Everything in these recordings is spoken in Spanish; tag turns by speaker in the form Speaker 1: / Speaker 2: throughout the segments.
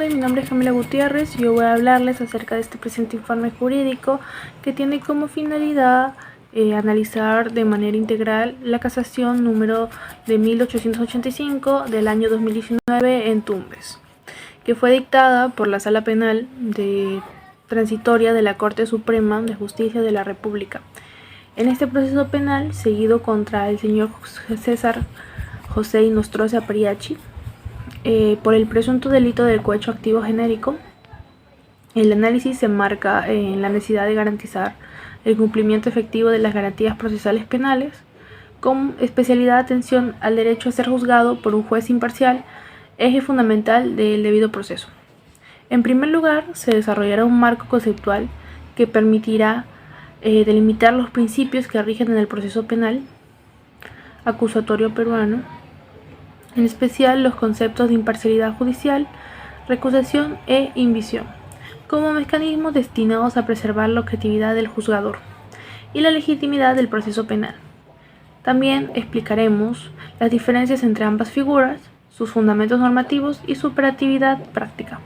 Speaker 1: Mi nombre es Camila Gutiérrez y yo voy a hablarles acerca de este presente informe jurídico que tiene como finalidad analizar de manera integral la casación número de 1885 del año 2019 en Tumbes, que fue dictada por la Sala Penal Transitoria de la Corte Suprema de Justicia de la República. En este proceso penal, seguido contra el señor César José Inostroza Periachi, por el presunto delito del cohecho activo genérico, el análisis se enmarca en la necesidad de garantizar el cumplimiento efectivo de las garantías procesales penales, con especialidad atención al derecho a ser juzgado por un juez imparcial, eje fundamental del debido proceso. En primer lugar, se desarrollará un marco conceptual que permitirá delimitar los principios que rigen en el proceso penal acusatorio peruano, en especial los conceptos de imparcialidad judicial, recusación e invisión, como mecanismos destinados a preservar la objetividad del juzgador y la legitimidad del proceso penal. También explicaremos las diferencias entre ambas figuras, sus fundamentos normativos y su operatividad práctica.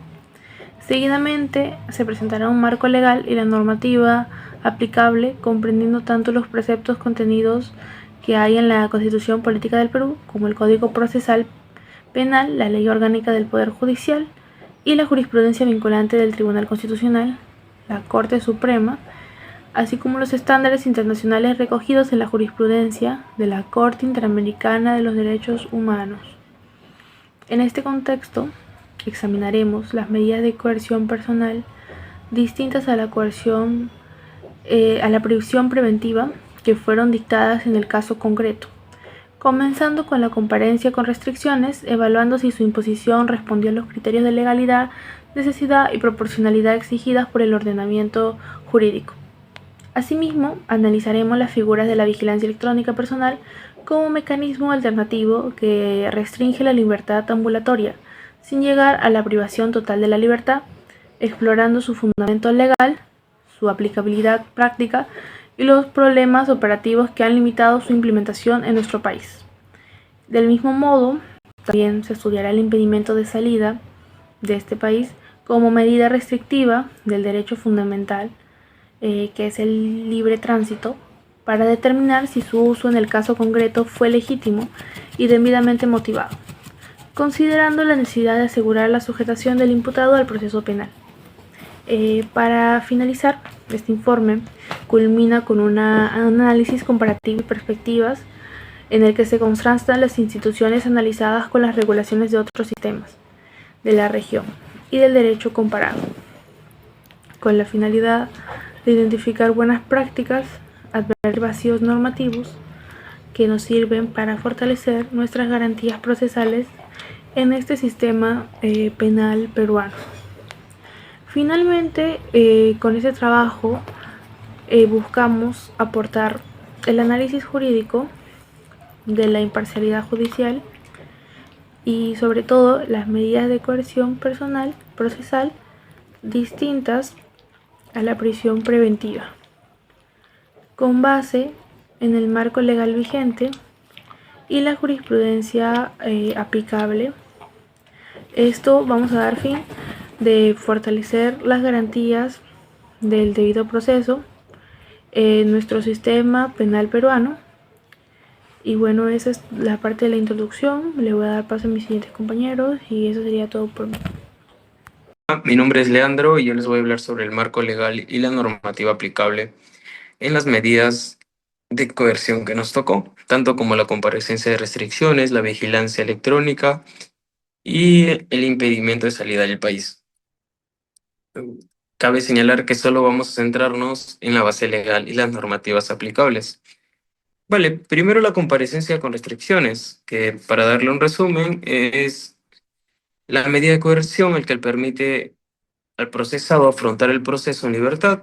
Speaker 1: Seguidamente se presentará un marco legal y la normativa aplicable, comprendiendo tanto los preceptos contenidos que hay en la Constitución Política del Perú, como el Código Procesal Penal, la Ley Orgánica del Poder Judicial y la jurisprudencia vinculante del Tribunal Constitucional, la Corte Suprema, así como los estándares internacionales recogidos en la jurisprudencia de la Corte Interamericana de los Derechos Humanos. En este contexto, examinaremos las medidas de coerción personal distintas a la coerción, a la previsión preventiva que fueron dictadas en el caso concreto, comenzando con la comparencia con restricciones, evaluando si su imposición respondió a los criterios de legalidad, necesidad y proporcionalidad exigidas por el ordenamiento jurídico. Asimismo, analizaremos las figuras de la vigilancia electrónica personal como mecanismo alternativo que restringe la libertad ambulatoria, sin llegar a la privación total de la libertad, explorando su fundamento legal, su aplicabilidad práctica y los problemas operativos que han limitado su implementación en nuestro país. Del mismo modo, también se estudiará el impedimento de salida de este país como medida restrictiva del derecho fundamental, que es el libre tránsito, para determinar si su uso en el caso concreto fue legítimo y debidamente motivado, considerando la necesidad de asegurar la sujetación del imputado al proceso penal. Para finalizar, este informe culmina con un análisis comparativo y perspectivas en el que se contrastan las instituciones analizadas con las regulaciones de otros sistemas de la región y del derecho comparado, con la finalidad de identificar buenas prácticas, advertir vacíos normativos que nos sirven para fortalecer nuestras garantías procesales en este sistema penal peruano. Finalmente, con este trabajo buscamos aportar el análisis jurídico de la imparcialidad judicial y sobre todo las medidas de coerción personal procesal distintas a la prisión preventiva, con base en el marco legal vigente y la jurisprudencia aplicable. Esto vamos a dar fin de fortalecer las garantías del debido proceso en nuestro sistema penal peruano. Y bueno, esa es la parte de la introducción. Le voy a dar paso a mis siguientes compañeros y eso sería todo por mí.
Speaker 2: Mi nombre es Leandro y yo les voy a hablar sobre el marco legal y la normativa aplicable en las medidas de coerción que nos tocó, tanto como la comparecencia de restricciones, la vigilancia electrónica y el impedimento de salida del país. Cabe señalar que solo vamos a centrarnos en la base legal y las normativas aplicables. Vale, primero la comparecencia con restricciones, que para darle un resumen es la medida de coerción el que permite al procesado afrontar el proceso en libertad,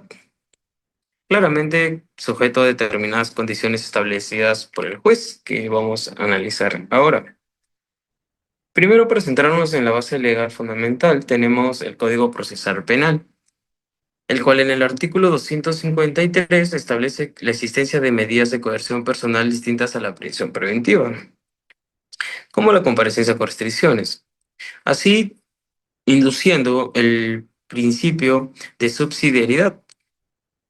Speaker 2: claramente sujeto a determinadas condiciones establecidas por el juez, que vamos a analizar ahora. Primero, para centrarnos en la base legal fundamental, tenemos el Código Procesal Penal, el cual en el artículo 253 establece la existencia de medidas de coerción personal distintas a la prisión preventiva, como la comparecencia con restricciones. Así, induciendo el principio de subsidiariedad,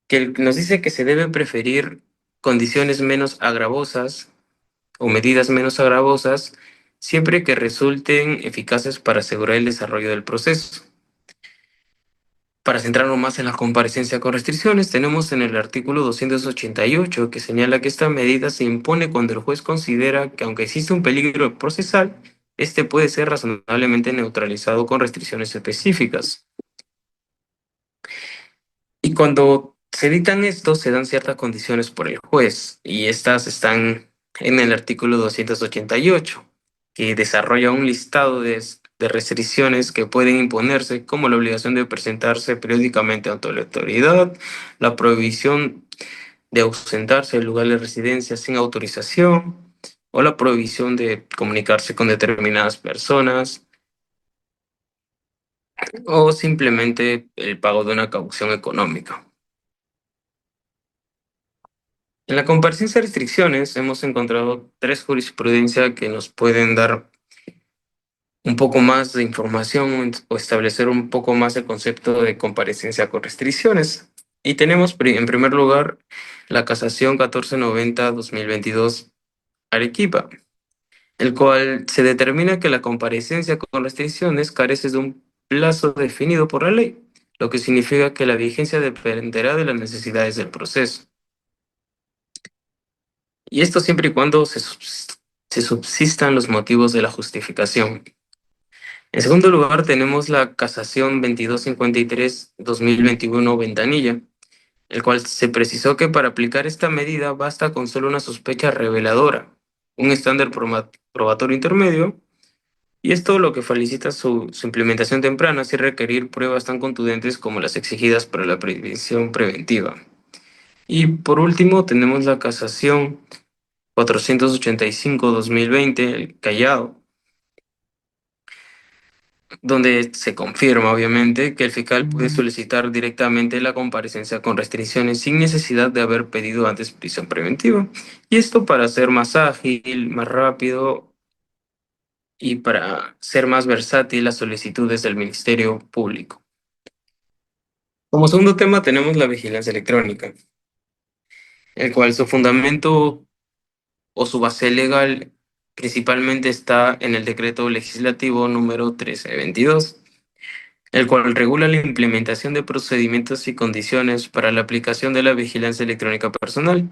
Speaker 2: que nos dice que se deben preferir condiciones menos agravosas o medidas menos agravosas siempre que resulten eficaces para asegurar el desarrollo del proceso. Para centrarnos más en la comparecencia con restricciones, tenemos en el artículo 288 que señala que esta medida se impone cuando el juez considera que aunque existe un peligro procesal, este puede ser razonablemente neutralizado con restricciones específicas. Y cuando se dictan estos, se dan ciertas condiciones por el juez, y estas están en el artículo 288, que desarrolla un listado de restricciones que pueden imponerse, como la obligación de presentarse periódicamente ante la autoridad, la prohibición de ausentarse del lugar de residencia sin autorización, o la prohibición de comunicarse con determinadas personas, o simplemente el pago de una caución económica. En la comparecencia de restricciones hemos encontrado tres jurisprudencias que nos pueden dar un poco más de información o establecer un poco más el concepto de comparecencia con restricciones. Y tenemos en primer lugar la casación 1490-2022 Arequipa, el cual se determina que la comparecencia con restricciones carece de un plazo definido por la ley, lo que significa que la vigencia dependerá de las necesidades del proceso. Y esto siempre y cuando se subsistan los motivos de la justificación. En segundo lugar, tenemos la casación 2253-2021 Ventanilla, el cual se precisó que para aplicar esta medida basta con solo una sospecha reveladora, un estándar probatorio intermedio, y esto lo que felicita su implementación temprana sin requerir pruebas tan contundentes como las exigidas para la prevención preventiva. Y por último, tenemos la casación 485-2020, el Callao, donde se confirma, obviamente, que el fiscal puede solicitar directamente la comparecencia con restricciones sin necesidad de haber pedido antes prisión preventiva. Y esto para ser más ágil, más rápido y para ser más versátil las solicitudes del Ministerio Público. Como segundo tema tenemos la vigilancia electrónica, el cual su fundamento o su base legal principalmente está en el decreto legislativo número 1322, el cual regula la implementación de procedimientos y condiciones para la aplicación de la vigilancia electrónica personal,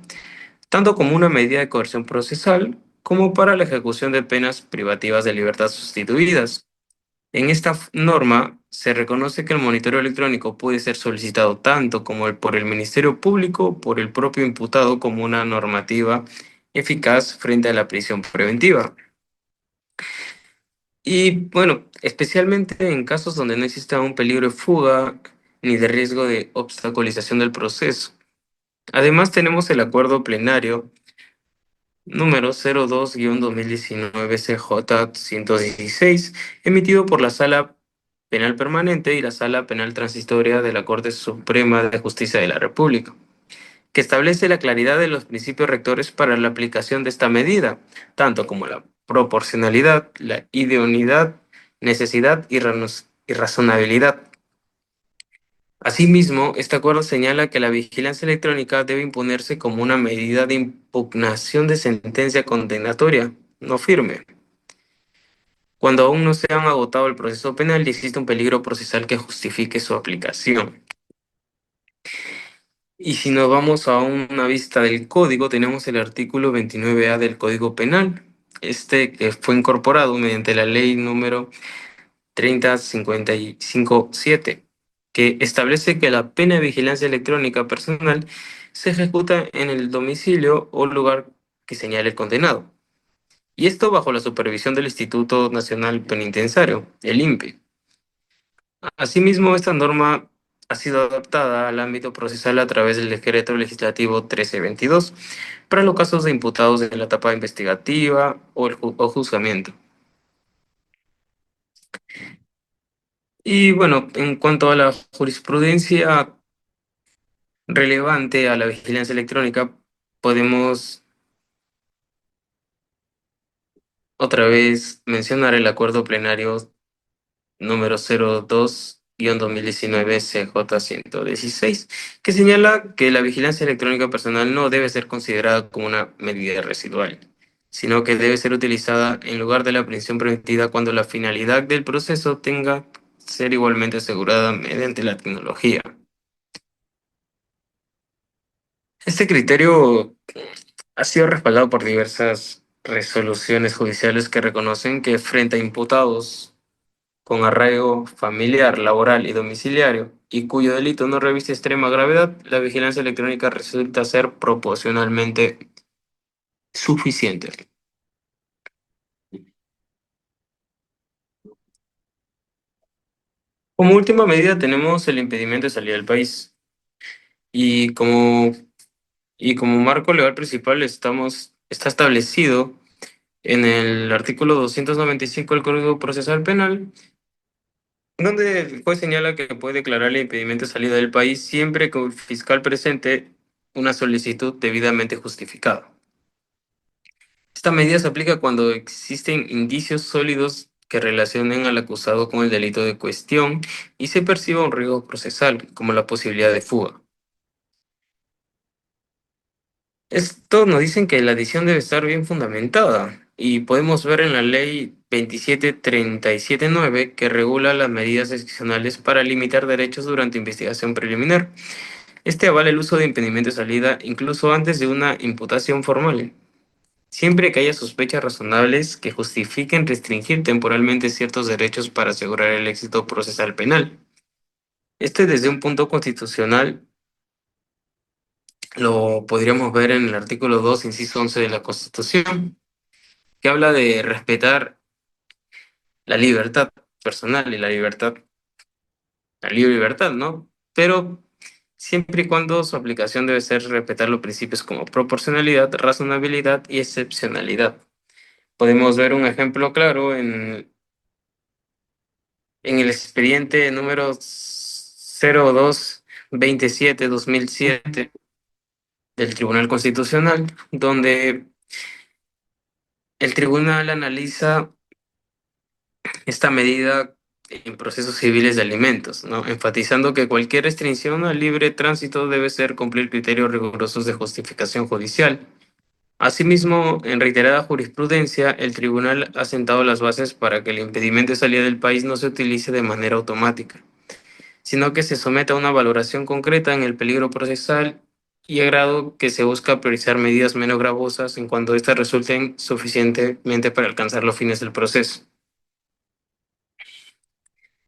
Speaker 2: tanto como una medida de coerción procesal como para la ejecución de penas privativas de libertad sustituidas. En esta norma se reconoce que el monitoreo electrónico puede ser solicitado tanto como por el Ministerio Público, por el propio imputado, como una normativa eficaz frente a la prisión preventiva. Y bueno, especialmente en casos donde no exista un peligro de fuga ni de riesgo de obstaculización del proceso. Además, tenemos el acuerdo plenario número 02-2019 CJ 116, emitido por la Sala Penal Permanente y la Sala Penal Transitoria de la Corte Suprema de Justicia de la República, que establece la claridad de los principios rectores para la aplicación de esta medida, tanto como la proporcionalidad, la idoneidad, necesidad y razonabilidad. Asimismo, este acuerdo señala que la vigilancia electrónica debe imponerse como una medida de impugnación de sentencia condenatoria no firme, cuando aún no se han agotado el proceso penal y existe un peligro procesal que justifique su aplicación. Y si nos vamos a una vista del código, tenemos el artículo 29A del Código Penal, este que fue incorporado mediante la ley número 30557, que establece que la pena de vigilancia electrónica personal se ejecuta en el domicilio o lugar que señale el condenado. Y esto bajo la supervisión del Instituto Nacional Penitenciario, el INPE. Asimismo, esta norma ha sido adaptada al ámbito procesal a través del Decreto Legislativo 1322 para los casos de imputados en la etapa investigativa o juzgamiento. Y bueno, en cuanto a la jurisprudencia relevante a la vigilancia electrónica, podemos otra vez mencionar el acuerdo plenario número 02-2019 CJ-116, que señala que la vigilancia electrónica personal no debe ser considerada como una medida residual, sino que debe ser utilizada en lugar de la prisión preventiva cuando la finalidad del proceso tenga que ser igualmente asegurada mediante la tecnología. Este criterio ha sido respaldado por diversas resoluciones judiciales que reconocen que frente a imputados con arraigo familiar, laboral y domiciliario, y cuyo delito no reviste extrema gravedad, la vigilancia electrónica resulta ser proporcionalmente suficiente. Como última medida tenemos el impedimento de salida del país. Y como, y como marco legal principal está establecido en el artículo 295 del Código Procesal Penal, donde el juez señala que puede declarar el impedimento de salida del país siempre que el fiscal presente una solicitud debidamente justificada. Esta medida se aplica cuando existen indicios sólidos que relacionen al acusado con el delito de cuestión y se perciba un riesgo procesal, como la posibilidad de fuga. Esto nos dicen que la decisión debe estar bien fundamentada y podemos ver en la ley 27379 que regula las medidas excepcionales para limitar derechos durante investigación preliminar. Este avala el uso de impedimento de salida incluso antes de una imputación formal, siempre que haya sospechas razonables que justifiquen restringir temporalmente ciertos derechos para asegurar el éxito procesal penal. Este desde un punto constitucional lo podríamos ver en el artículo 2, inciso 11 de la Constitución, que habla de respetar la libertad personal y la libre libertad, ¿no? Pero siempre y cuando su aplicación debe ser respetar los principios como proporcionalidad, razonabilidad y excepcionalidad. Podemos ver un ejemplo claro en el expediente número 0227-2007 del Tribunal Constitucional, donde el tribunal analiza esta medida en procesos civiles de alimentos, ¿no? Enfatizando que cualquier restricción al libre tránsito debe ser cumplir criterios rigurosos de justificación judicial. Asimismo, en reiterada jurisprudencia, el tribunal ha sentado las bases para que el impedimento de salida del país no se utilice de manera automática, sino que se someta a una valoración concreta en el peligro procesal y a grado que se busca priorizar medidas menos gravosas en cuanto éstas resulten suficientemente para alcanzar los fines del proceso.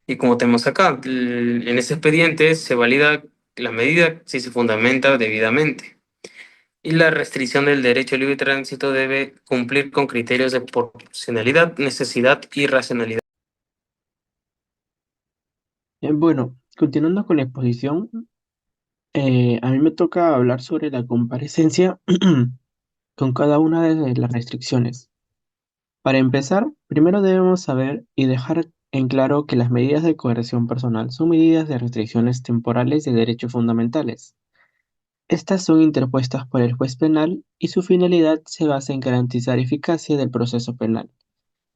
Speaker 2: Y como tenemos acá, en ese expediente se valida la medida si se fundamenta debidamente. Y la restricción del derecho a libre tránsito debe cumplir con criterios de proporcionalidad, necesidad y racionalidad.
Speaker 3: Bueno, continuando con la exposición, a mí me toca hablar sobre la comparecencia con cada una de las restricciones. Para empezar, primero debemos saber y dejar en claro que las medidas de coerción personal son medidas de restricciones temporales de derechos fundamentales. Estas son interpuestas por el juez penal y su finalidad se basa en garantizar eficacia del proceso penal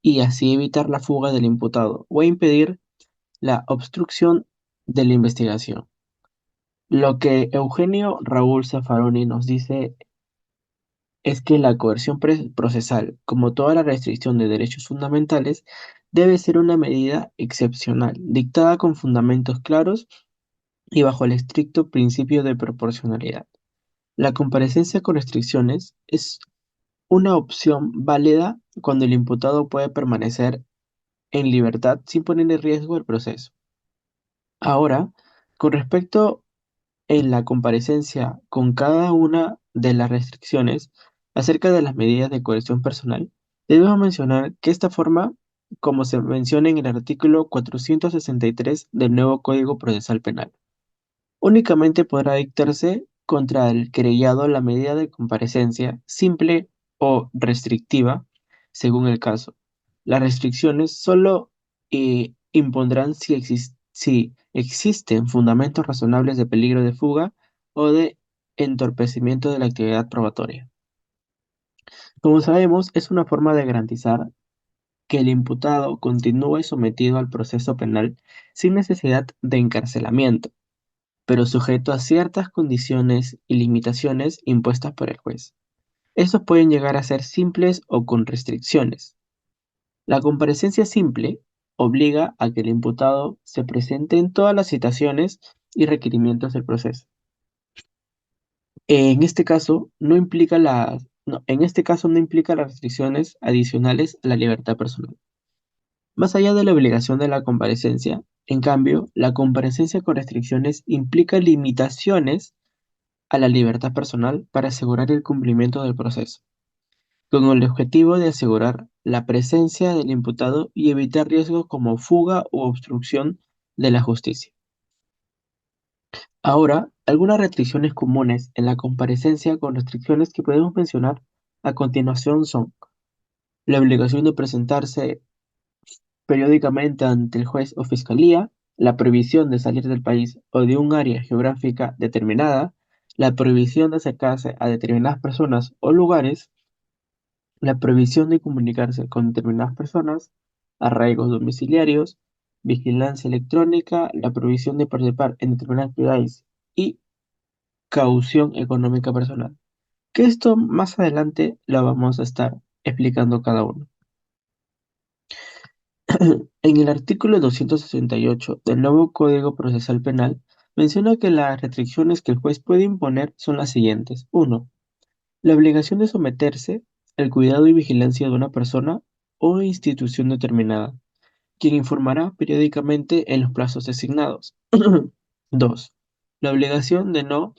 Speaker 3: y así evitar la fuga del imputado o impedir la obstrucción de la investigación. Lo que Eugenio Raúl Zaffaroni nos dice es que la coerción procesal, como toda la restricción de derechos fundamentales, debe ser una medida excepcional, dictada con fundamentos claros y bajo el estricto principio de proporcionalidad. La comparecencia con restricciones es una opción válida cuando el imputado puede permanecer en libertad sin poner en riesgo el proceso. Ahora, con respecto en la comparecencia con cada una de las restricciones acerca de las medidas de coerción personal, debemos mencionar que esta forma, como se menciona en el artículo 463 del nuevo Código Procesal Penal, únicamente podrá dictarse contra el querellado la medida de comparecencia simple o restrictiva, según el caso. Las restricciones solo impondrán si existen fundamentos razonables de peligro de fuga o de entorpecimiento de la actividad probatoria. Como sabemos, es una forma de garantizar que el imputado continúe sometido al proceso penal sin necesidad de encarcelamiento, pero sujeto a ciertas condiciones y limitaciones impuestas por el juez. Estos pueden llegar a ser simples o con restricciones. La comparecencia simple obliga a que el imputado se presente en todas las citaciones y requerimientos del proceso. En este caso, en este caso no implica las restricciones adicionales a la libertad personal. Más allá de la obligación de la comparecencia, en cambio, la comparecencia con restricciones implica limitaciones a la libertad personal para asegurar el cumplimiento del proceso, con el objetivo de asegurar la presencia del imputado y evitar riesgos como fuga u obstrucción de la justicia. Ahora, algunas restricciones comunes en la comparecencia con restricciones que podemos mencionar a continuación son la obligación de presentarse periódicamente ante el juez o fiscalía, la prohibición de salir del país o de un área geográfica determinada, la prohibición de acercarse a determinadas personas o lugares, la prohibición de comunicarse con determinadas personas, arraigos domiciliarios, vigilancia electrónica, la prohibición de participar en determinadas actividades y caución económica personal. Que esto más adelante lo vamos a estar explicando cada uno. En el artículo 268 del nuevo Código Procesal Penal menciona que las restricciones que el juez puede imponer son las siguientes. 1. La obligación de someterse al cuidado y vigilancia de una persona o institución determinada, quien informará periódicamente en los plazos designados. 2. La obligación de no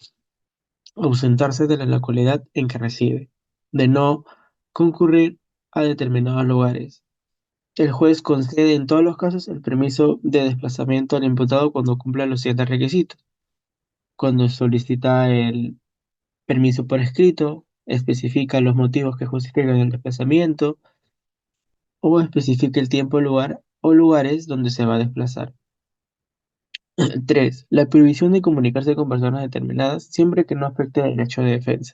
Speaker 3: ausentarse de la localidad en que reside, de no concurrir a determinados lugares. El juez concede en todos los casos el permiso de desplazamiento al imputado cuando cumpla los siguientes requisitos. Cuando solicita el permiso por escrito, especifica los motivos que justifican el desplazamiento o especifica el tiempo, lugar o lugares donde se va a desplazar. 3. La prohibición de comunicarse con personas determinadas siempre que no afecte el derecho de defensa.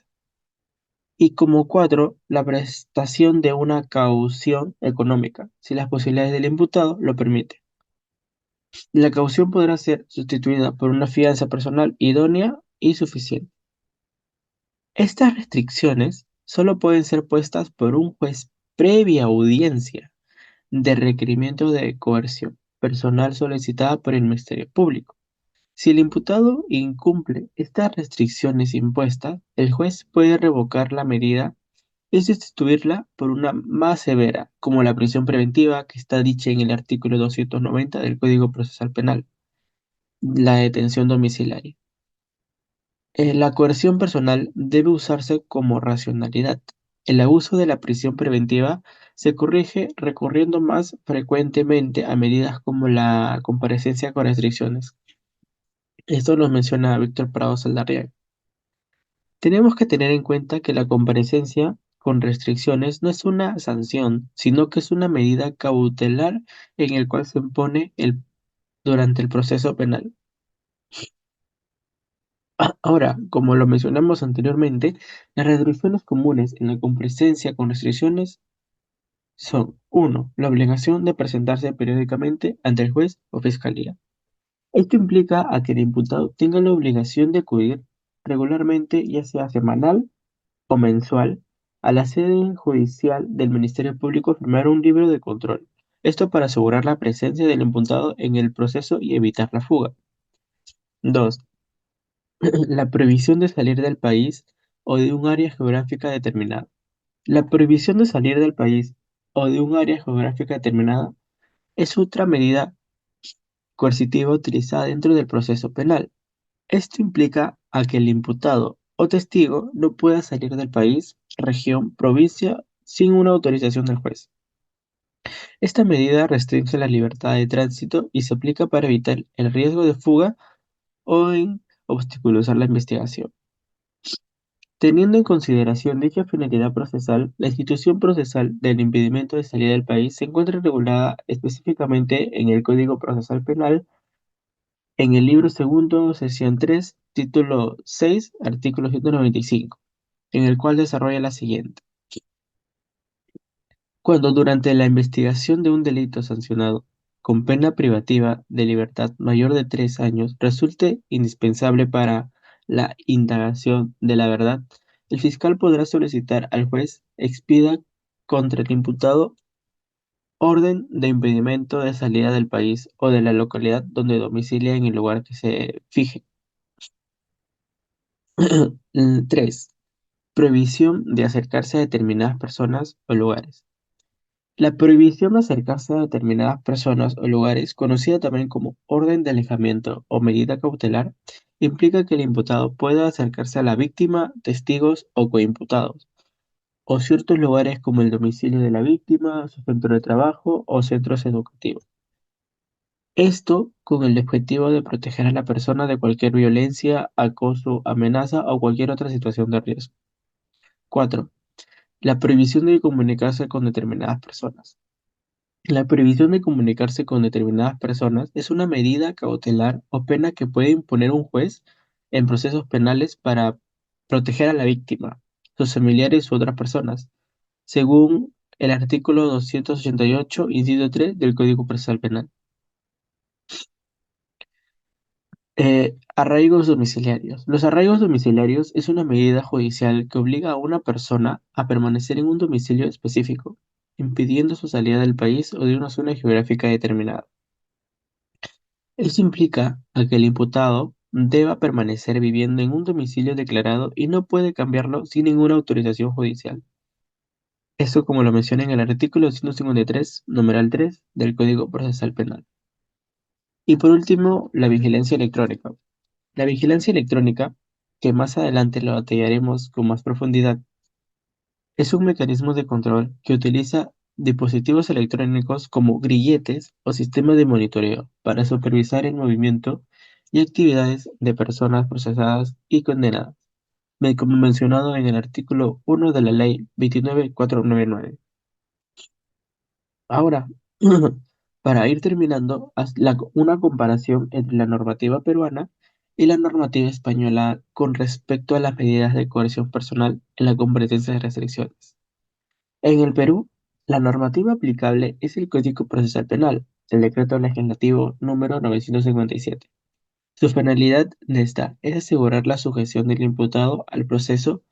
Speaker 3: Y como 4, la prestación de una caución económica, si las posibilidades del imputado lo permiten. La caución podrá ser sustituida por una fianza personal idónea y suficiente. Estas restricciones solo pueden ser puestas por un juez previa audiencia de requerimiento de coerción personal solicitada por el Ministerio Público. Si el imputado incumple estas restricciones impuestas, el juez puede revocar la medida y sustituirla por una más severa, como la prisión preventiva que está dicha en el artículo 290 del Código Procesal Penal, la detención domiciliaria. La coerción personal debe usarse como racionalidad. El abuso de la prisión preventiva se corrige recurriendo más frecuentemente a medidas como la comparecencia con restricciones. Esto nos menciona Víctor Prado Saldarriaga. Tenemos que tener en cuenta que la comparecencia con restricciones no es una sanción, sino que es una medida cautelar en el cual se impone durante el proceso penal. Ahora, como lo mencionamos anteriormente, las restricciones comunes en la comparecencia con restricciones son 1. La obligación de presentarse periódicamente ante el juez o fiscalía. Esto implica a que el imputado tenga la obligación de acudir regularmente, ya sea semanal o mensual, a la sede judicial del Ministerio Público a firmar un libro de control. Esto para asegurar la presencia del imputado en el proceso y evitar la fuga. 2. La prohibición de salir del país o de un área geográfica determinada. La prohibición de salir del país o de un área geográfica determinada es otra medida coercitiva utilizada dentro del proceso penal. Esto implica a que el imputado o testigo no pueda salir del país, región, provincia sin una autorización del juez. Esta medida restringe la libertad de tránsito y se aplica para evitar el riesgo de fuga o en obstaculizar la investigación. Teniendo en consideración dicha finalidad procesal, la institución procesal del impedimento de salida del país se encuentra regulada específicamente en el Código Procesal Penal, en el libro segundo, sección 3, título 6, artículo 195, en el cual desarrolla la siguiente. Cuando durante la investigación de un delito sancionado con pena privativa de libertad mayor de 3 años resulte indispensable para la indagación de la verdad, el fiscal podrá solicitar al juez expida contra el imputado orden de impedimento de salida del país o de la localidad donde domicilia en el lugar que se fije. 3. Prohibición de acercarse a determinadas personas o lugares. La prohibición de acercarse a determinadas personas o lugares, conocida también como orden de alejamiento o medida cautelar, implica que el imputado pueda acercarse a la víctima, testigos o coimputados, o ciertos lugares como el domicilio de la víctima, su centro de trabajo o centros educativos. Esto con el objetivo de proteger a la persona de cualquier violencia, acoso, amenaza o cualquier otra situación de riesgo. 4. La prohibición de comunicarse con determinadas personas. La prohibición de comunicarse con determinadas personas es una medida cautelar o pena que puede imponer un juez en procesos penales para proteger a la víctima, sus familiares u otras personas, según el artículo 288, inciso 3 del Código Procesal Penal. Arraigos domiciliarios. Los arraigos domiciliarios es una medida judicial que obliga a una persona a permanecer en un domicilio específico, impidiendo su salida del país o de una zona geográfica determinada. Esto implica a que el imputado deba permanecer viviendo en un domicilio declarado y no puede cambiarlo sin ninguna autorización judicial. Esto como lo menciona en el artículo 153, numeral 3 del Código Procesal Penal. Y por último, la vigilancia electrónica. La vigilancia electrónica, que más adelante lo detallaremos con más profundidad, es un mecanismo de control que utiliza dispositivos electrónicos como grilletes o sistemas de monitoreo para supervisar el movimiento y actividades de personas procesadas y condenadas, como mencionado en el artículo 1 de la Ley 29499. Ahora, para ir terminando, una comparación entre la normativa peruana y la normativa española con respecto a las medidas de coerción personal en la competencia de restricciones. En el Perú, la normativa aplicable es el Código Procesal Penal, el decreto legislativo número 957. Su finalidad de esta es asegurar la sujeción del imputado al proceso,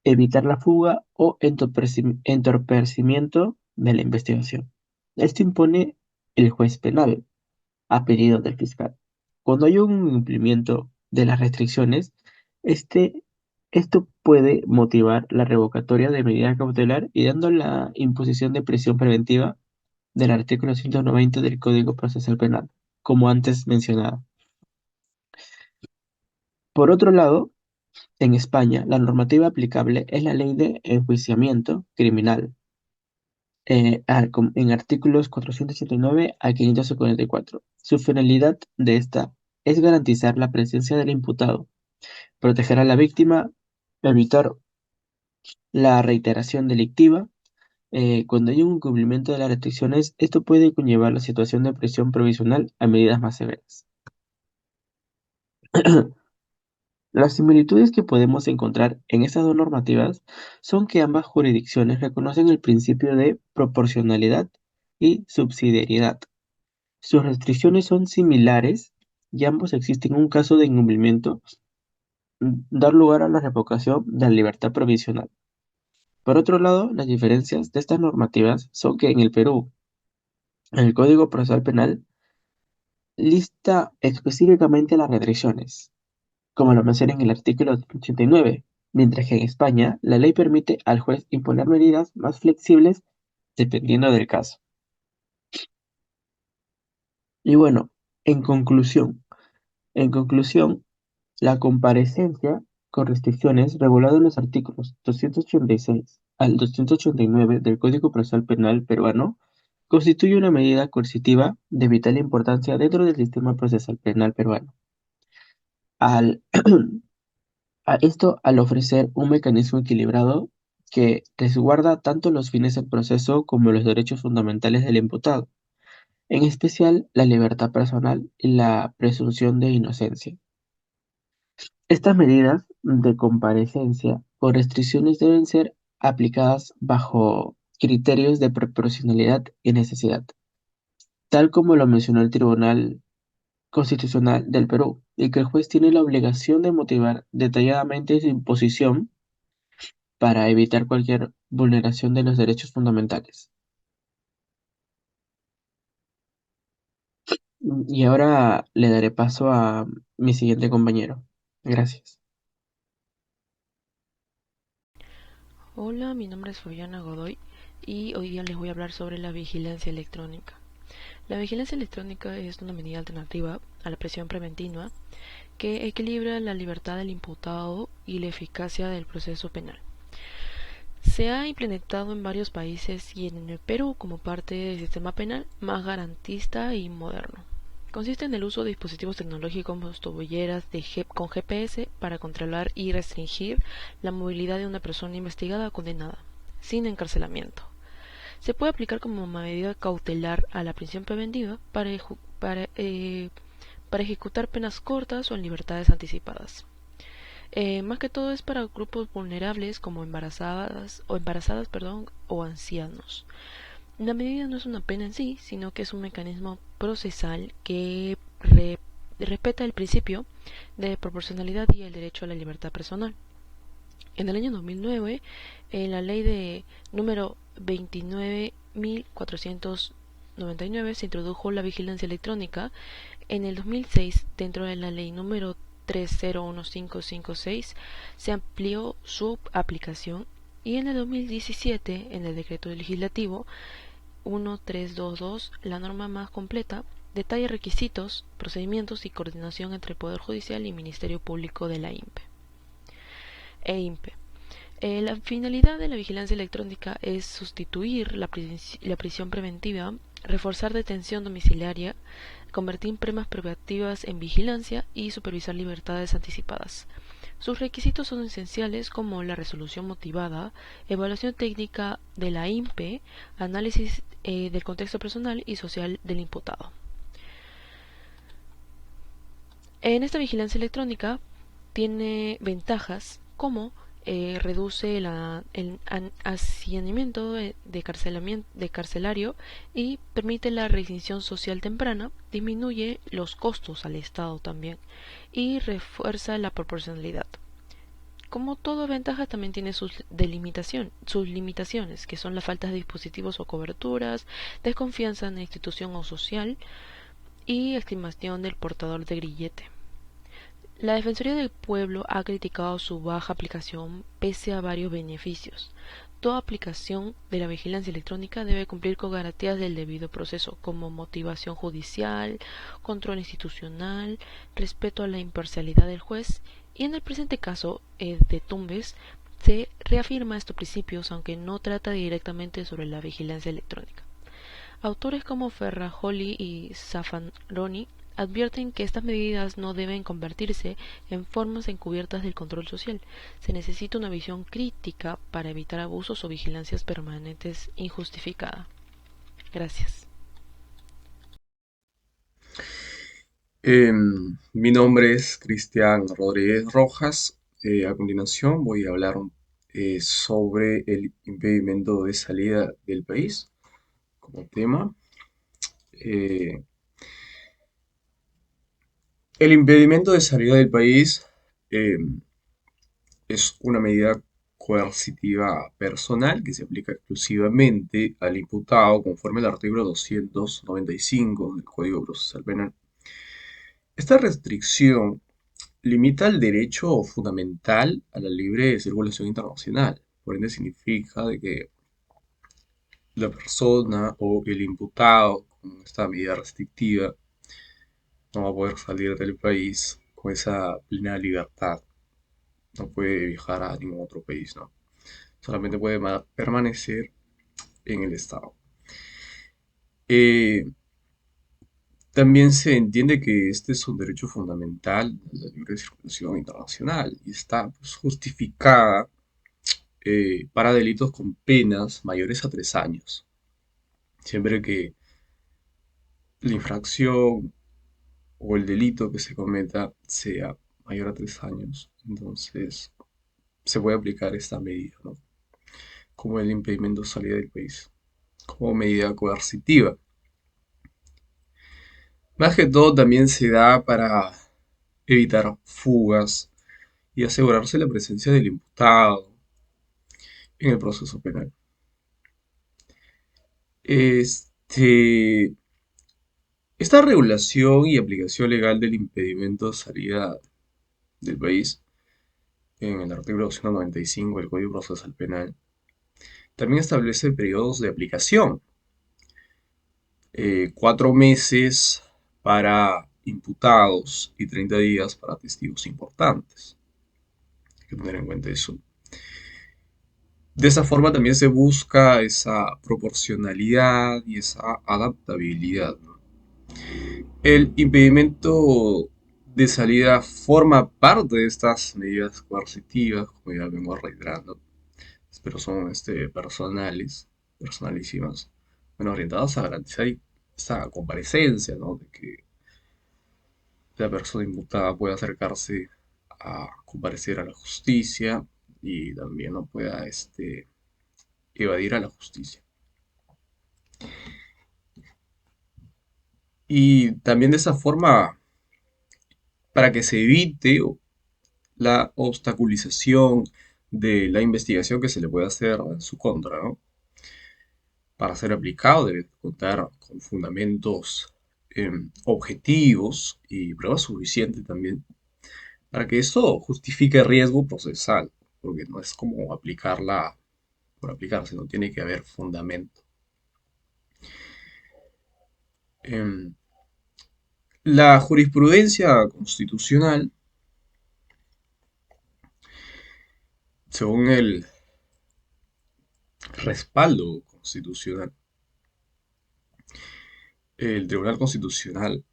Speaker 3: evitar la fuga o entorpecimiento de la investigación. Esto impone el juez penal a pedido del fiscal. Cuando hay un cumplimiento de las restricciones, este, esto puede motivar la revocatoria de medida cautelar y dando la imposición de prisión preventiva del artículo 190 del Código Procesal Penal, como antes mencionado. Por otro lado, en España, la normativa aplicable es la Ley de Enjuiciamiento Criminal, en artículos 479 a 544. Su finalidad de esta es garantizar la presencia del imputado, proteger a la víctima, evitar la reiteración delictiva. Cuando hay un incumplimiento de las restricciones, esto puede conllevar la situación de prisión provisional a medidas más severas. Las similitudes que podemos encontrar en estas dos normativas son que ambas jurisdicciones reconocen el principio de proporcionalidad y subsidiariedad. Sus restricciones son similares y ambos existen un caso de incumplimiento, dar lugar a la revocación de la libertad provisional. Por otro lado, las diferencias de estas normativas son que en el Perú, el Código Procesal Penal lista específicamente las restricciones, como lo menciona en el artículo 89, mientras que en España la ley permite al juez imponer medidas más flexibles dependiendo del caso. Y bueno, en conclusión, en conclusión, la comparecencia con restricciones regulada en los artículos 286 al 289 del Código Procesal Penal peruano constituye una medida coercitiva de vital importancia dentro del sistema procesal penal peruano. Al, al ofrecer un mecanismo equilibrado que resguarda tanto los fines del proceso como los derechos fundamentales del imputado, en especial la libertad personal y la presunción de inocencia. Estas medidas de comparecencia o restricciones deben ser aplicadas bajo criterios de proporcionalidad y necesidad, tal como lo mencionó el Tribunal Constitucional del Perú, y que el juez tiene la obligación de motivar detalladamente su imposición para evitar cualquier vulneración de los derechos fundamentales. Y ahora le daré paso a mi siguiente compañero. Gracias.
Speaker 4: Hola, mi nombre es Fabiana Godoy y hoy día les voy a hablar sobre la vigilancia electrónica. La vigilancia electrónica es una medida alternativa a la prisión preventiva que equilibra la libertad del imputado y la eficacia del proceso penal. Se ha implementado en varios países y en el Perú como parte del sistema penal más garantista y moderno. Consiste en el uso de dispositivos tecnológicos como tobilleras con GPS para controlar y restringir la movilidad de una persona investigada o condenada, sin encarcelamiento. Se puede aplicar como medida cautelar a la prisión preventiva para ejecutar penas cortas o en libertades anticipadas. Más que todo es para grupos vulnerables como embarazadas, o ancianos. La medida no es una pena en sí, sino que es un mecanismo procesal que respeta el principio de proporcionalidad y el derecho a la libertad personal. En el año 2009, en la ley de número 29.499 se introdujo la vigilancia electrónica. En el 2006, dentro de la ley número 301556, se amplió su aplicación y en el 2017, en el decreto legislativo 1322, la norma más completa, detalla requisitos, procedimientos y coordinación entre el Poder Judicial y Ministerio Público de la INPE. La finalidad de la vigilancia electrónica es sustituir la prisión preventiva, reforzar detención domiciliaria, convertir penas privativas en vigilancia y supervisar libertades anticipadas. Sus requisitos son esenciales como la resolución motivada, evaluación técnica de la INPE, análisis del contexto personal y social del imputado. En esta vigilancia electrónica tiene ventajas como reduce el hacinamiento de carcelario y permite la reinserción social temprana, disminuye los costos al Estado también y refuerza la proporcionalidad. Como toda ventaja también tiene sus limitaciones, que son la falta de dispositivos o coberturas, desconfianza en la institución o social y estimación del portador de grillete. La Defensoría del Pueblo ha criticado su baja aplicación pese a varios beneficios. Toda aplicación de la vigilancia electrónica debe cumplir con garantías del debido proceso, como motivación judicial, control institucional, respeto a la imparcialidad del juez, y en el presente caso de Tumbes se reafirma estos principios, aunque no trata directamente sobre la vigilancia electrónica. Autores como Ferrajoli y Zaffaroni advierten que estas medidas no deben convertirse en formas encubiertas del control social. Se necesita una visión crítica para evitar abusos o vigilancias permanentes injustificada. Gracias.
Speaker 5: Mi nombre es Cristian Rodríguez Rojas. A continuación voy a hablar sobre el impedimento de salida del país como tema. Eh, el impedimento de salida del país eh, es una medida coercitiva personal que se aplica exclusivamente al imputado conforme al artículo 295 del Código Procesal Penal. Esta restricción limita el derecho fundamental a la libre circulación internacional. Por ende, significa de que la persona o el imputado con esta medida restrictiva no va a poder salir del país con esa plena libertad. No puede viajar a ningún otro país, ¿no? Solamente puede permanecer en el Estado. Eh, También se entiende que este es un derecho fundamental, la libre circulación internacional, y está pues, justificada para delitos con penas mayores a 3 años. Siempre que la infracción o el delito que se cometa sea mayor a 3 años, entonces se puede aplicar esta medida, ¿no? como el impedimento de salida del país, como medida coercitiva. Más que todo también se da para evitar fugas y asegurarse la presencia del imputado en el proceso penal. Este, esta regulación y aplicación legal del impedimento de salida del país, en el artículo 295 del Código Procesal Penal, también establece periodos de aplicación. 4 meses para imputados y 30 días para testigos importantes. Hay que tener en cuenta eso. De esa forma también se busca esa proporcionalidad y esa adaptabilidad, ¿no? El impedimento de salida forma parte de estas medidas coercitivas, como ya vengo reiterando, pero son personalísimas, bueno, orientadas a garantizar esta comparecencia, ¿no? De que la persona imputada pueda acercarse a comparecer a la justicia y también no pueda evadir a la justicia. Y también de esa forma, para que se evite la obstaculización de la investigación que se le puede hacer en su contra, ¿no? Para ser aplicado debe contar con fundamentos objetivos y pruebas suficientes también para que esto justifique riesgo procesal, porque no es como aplicarla por aplicarse, no tiene que haber fundamento. Em, la jurisprudencia constitucional, según el respaldo constitucional, el Tribunal Constitucional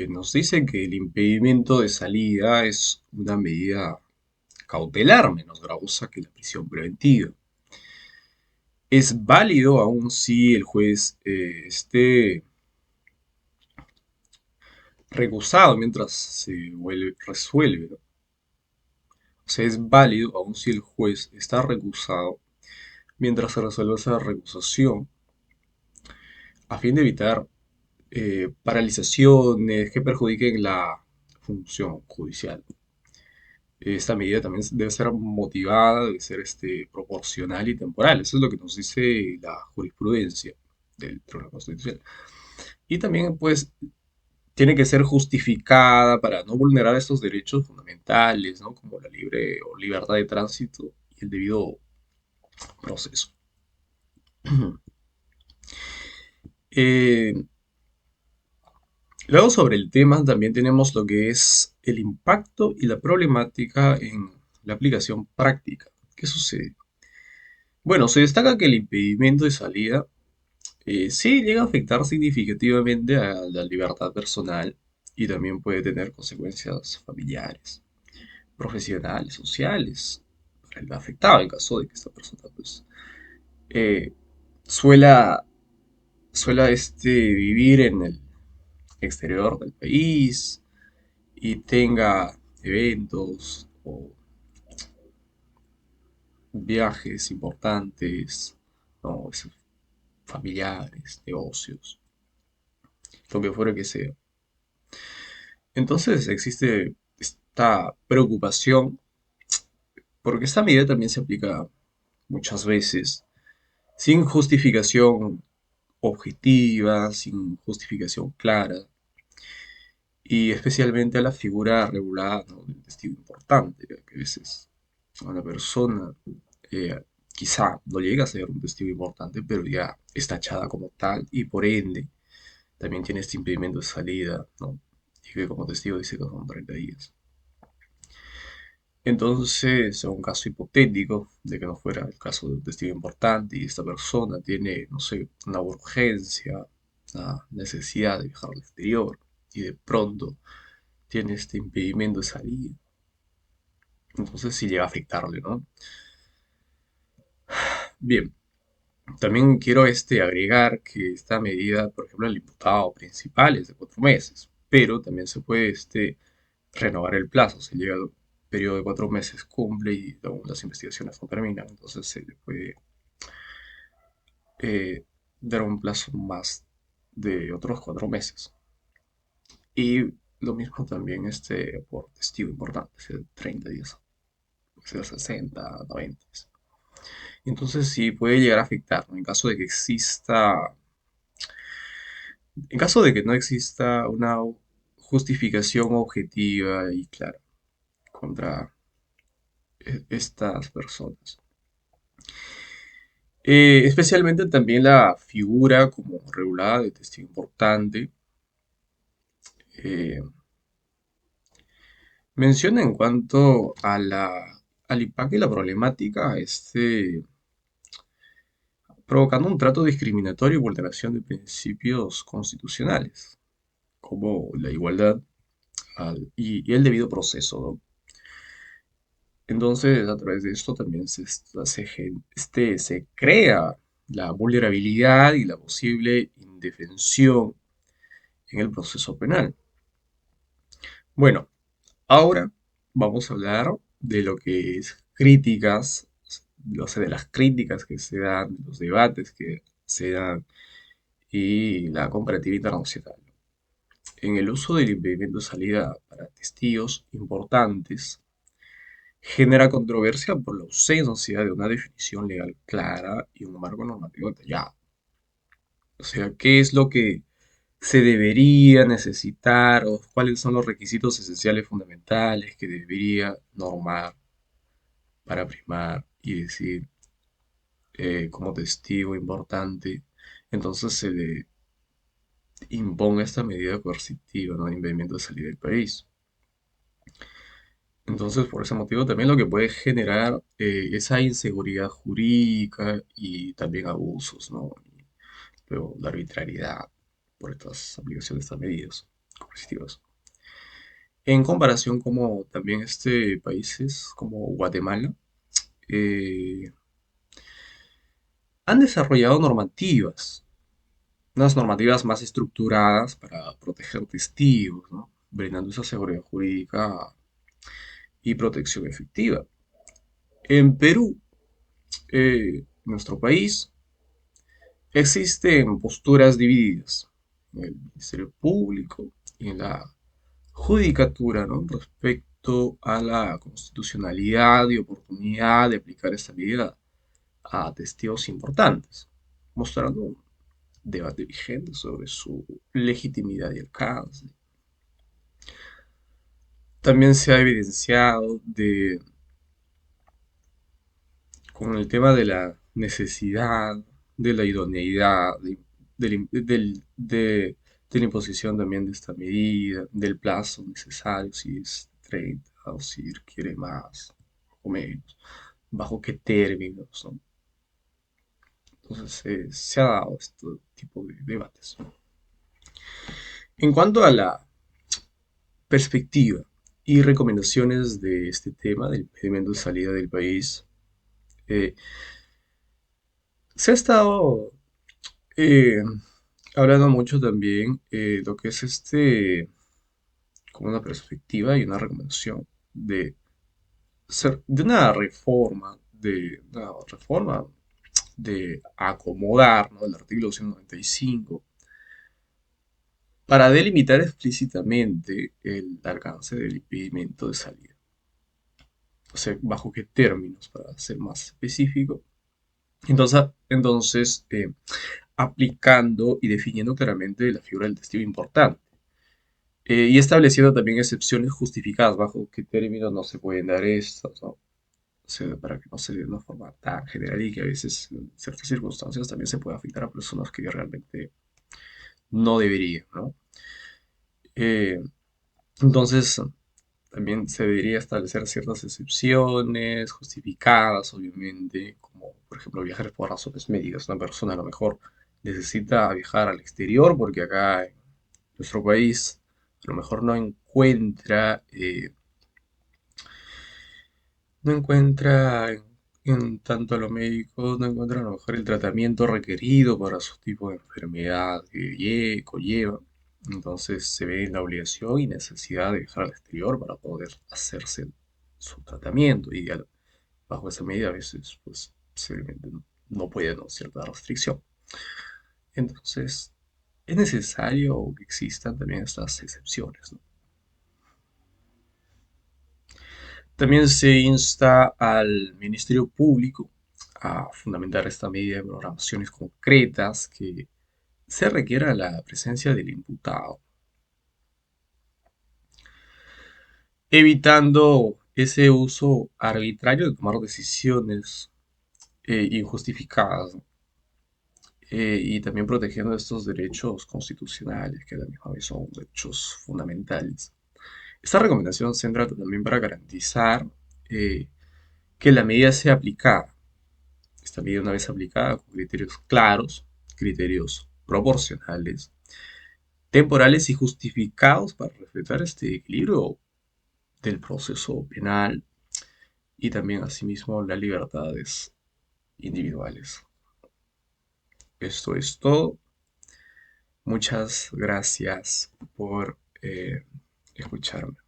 Speaker 5: nos dice que el impedimento de salida es una medida cautelar menos gravosa que la prisión preventiva. Es válido aun si el juez esté recusado mientras resuelve, ¿no? O sea, es válido aun si el juez está recusado mientras se resuelve esa recusación a fin de evitar paralizaciones que perjudiquen la función judicial. Esta medida también debe ser motivada, debe ser proporcional y temporal. Eso es lo que nos dice la jurisprudencia del Tribunal Constitucional. Y también, pues, tiene que ser justificada para no vulnerar estos derechos fundamentales, ¿no? Como la libre o libertad de tránsito y el debido proceso. Eh, Luego sobre el tema también tenemos lo que es el impacto y la problemática en la aplicación práctica. ¿Qué sucede? Bueno, se destaca que el impedimento de salida sí llega a afectar significativamente a la libertad personal y también puede tener consecuencias familiares, profesionales, sociales, para el afectado en caso de que esta persona pues eh, suela, suela vivir en el exterior del país y tenga eventos o viajes importantes, ¿no? Familiares, negocios, lo que fuera que sea. Entonces existe esta preocupación porque esta medida también se aplica muchas veces sin justificación objetiva, sin justificación clara, y especialmente a la figura regulada, ¿no? Del testigo importante, ya que a veces una persona eh, quizá no llega a ser un testigo importante, pero ya es tachada como tal y por ende también tiene este impedimento de salida, ¿no? Y que como testigo dice que son 30 días. Entonces, en un caso hipotético de que no fuera el caso de un testigo importante y esta persona tiene, no sé, una urgencia, una necesidad de viajar al exterior y de pronto tiene este impedimento de salida, entonces sí llega a afectarle, ¿no? Bien, también quiero agregar que esta medida, por ejemplo, el imputado principal es de 4 meses, pero también se puede renovar el plazo. Si llega el periodo de 4 meses, cumple y aún las investigaciones no terminan, entonces se le puede eh, dar un plazo más de otros 4 meses. Y lo mismo también por testigo importante, sea 30 días, sea 60, 90. Entonces sí puede llegar a afectar, ¿no? En caso de que no exista una justificación objetiva y clara contra estas personas. Especialmente también la figura como regulada de testigo importante. eh, Menciona en cuanto al impacto y la problemática, provocando un trato discriminatorio y vulneración de principios constitucionales, como la igualdad y el debido proceso, ¿no? Entonces, a través de esto también se crea la vulnerabilidad y la posible indefensión en el proceso penal. Bueno, ahora vamos a hablar de lo que es críticas, o sea, de las críticas que se dan, de los debates que se dan y la comparativa internacional. En el uso del impedimento de salida para testigos importantes, genera controversia por la ausencia de una definición legal clara y un marco normativo detallado. O sea, ¿qué es lo que se debería necesitar o cuáles son los requisitos esenciales fundamentales que debería normar para primar y decir como testigo importante? Entonces se le imponga esta medida coercitiva, ¿no? De impedimento de salir del país. Entonces, por ese motivo también lo que puede generar esa inseguridad jurídica y también abusos, ¿no? Y luego la arbitrariedad por estas aplicaciones de estas medidas coercitivas. En comparación como también países como Guatemala eh, han desarrollado unas normativas más estructuradas para proteger testigos, ¿no? Brindando esa seguridad jurídica y protección efectiva. En Perú, nuestro país, existen posturas divididas en el Ministerio Público y en la Judicatura, ¿no? Respecto a la constitucionalidad y oportunidad de aplicar esta medida a testigos importantes, mostrando un debate vigente sobre su legitimidad y alcance. También se ha evidenciado con el tema de la necesidad, de la idoneidad, de la imposición también de esta medida, del plazo necesario, si es 30 o si requiere más o menos, bajo qué términos, ¿no? Entonces se ha dado este tipo de debates. En cuanto a la perspectiva y recomendaciones de este tema del impedimento de salida del país, eh, se ha estado eh, hablando mucho también lo que es como una perspectiva y una recomendación de una reforma de acomodar, ¿no? El artículo 195 para delimitar explícitamente el alcance del impedimento de salida. O sea, bajo qué términos, para ser más específico. Entonces, aplicando y definiendo claramente la figura del testigo importante. Y estableciendo también excepciones justificadas bajo qué términos no se pueden dar estas, ¿no? O sea, para que no se dé de una forma tan general y que a veces en ciertas circunstancias también se puede afectar a personas que realmente no deberían, ¿no? Eh, entonces, también se debería establecer ciertas excepciones justificadas, obviamente, como por ejemplo viajar por razones médicas. Una persona a lo mejor necesita viajar al exterior porque acá en nuestro país a lo mejor no encuentra en tanto a lo médico, no encuentra a lo mejor el tratamiento requerido para su tipo de enfermedad que conlleva. Entonces se ve en la obligación y necesidad de viajar al exterior para poder hacerse su tratamiento y bajo esa medida a veces pues simplemente no. no puede no cierta restricción. Entonces, es necesario que existan también estas excepciones, ¿no? También se insta al Ministerio Público a fundamentar esta medida en programaciones concretas que se requiera la presencia del imputado, evitando ese uso arbitrario de tomar decisiones injustificadas, ¿no? Y también protegiendo estos derechos constitucionales que a la misma vez son derechos fundamentales. Esta recomendación se entra también para garantizar eh, que la medida sea aplicada. Esta medida, una vez aplicada con criterios claros, criterios proporcionales, temporales y justificados para respetar este equilibrio del proceso penal y también asimismo las libertades individuales. Esto es todo. Muchas gracias por escucharme.